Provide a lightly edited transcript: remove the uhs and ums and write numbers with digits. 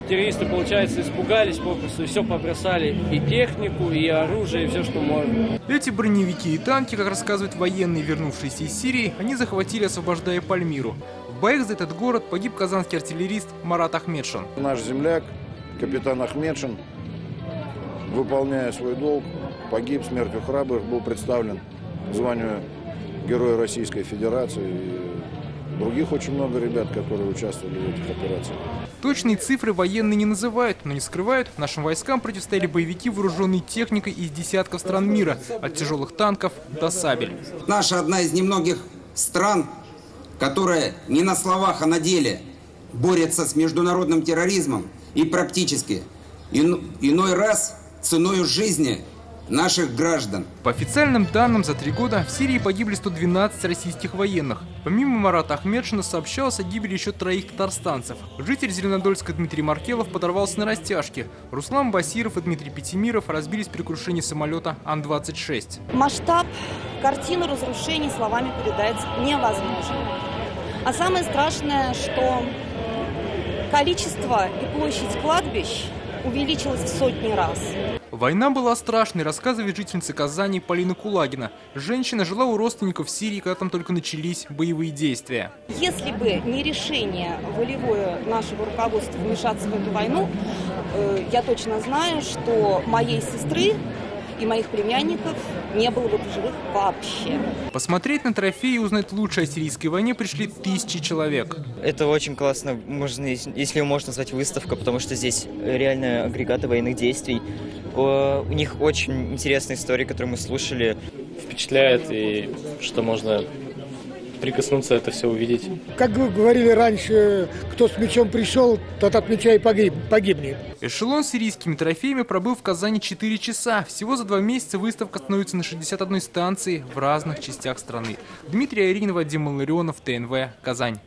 Террористы, получается, испугались попросту, все побросали, и технику, и оружие, и все, что можно. Эти броневики и танки, как рассказывают военные, вернувшиеся из Сирии, они захватили, освобождая Пальмиру. В боях за этот город погиб казанский артиллерист Марат Ахмедшин. Наш земляк, капитан Ахмедшин, выполняя свой долг, погиб смертью храбрых, был представлен к званию Героя Российской Федерации. И других очень много ребят, которые участвовали в этих операциях. Точные цифры военные не называют, но не скрывают, нашим войскам противостояли боевики, вооруженные техникой из десятков стран мира, от тяжелых танков до сабель. Наша одна из немногих стран, которая не на словах, а на деле борется с международным терроризмом и практически иной раз ценой жизни наших граждан. По официальным данным, за 3 года в Сирии погибли 112 российских военных. Помимо Марата Ахмедшина сообщалось о гибели еще 3 татарстанцев. Житель Зеленодольска Дмитрий Маркелов подорвался на растяжке. Руслан Басиров и Дмитрий Пятимиров разбились при крушении самолета Ан-26. Масштаб картины разрушений словами передать невозможно. А самое страшное, что количество и площадь кладбищ увеличилось в сотни раз. Война была страшной, рассказывает жительница Казани Полина Кулагина. Женщина жила у родственников в Сирии, когда там только начались боевые действия. Если бы не решение волевое нашего руководства вмешаться в эту войну, я точно знаю, что моей сестры и моих племянников не было бы в живых вообще. Посмотреть на трофеи и узнать лучше о сирийской войне пришли тысячи человек. Это очень классно, можно, если его можно назвать выставка, потому что здесь реально агрегаты военных действий. У них очень интересные истории, которые мы слушали. Впечатляет, и что можно прикоснуться, это все увидеть. Как говорили раньше, кто с мечом пришел, тот от меча и погибнет. Эшелон с сирийскими трофеями пробыл в Казани 4 часа. Всего за 2 месяца выставка становится на 61 станции в разных частях страны. Дмитрий Айринов, Вадим Маларионов, ТНВ, Казань.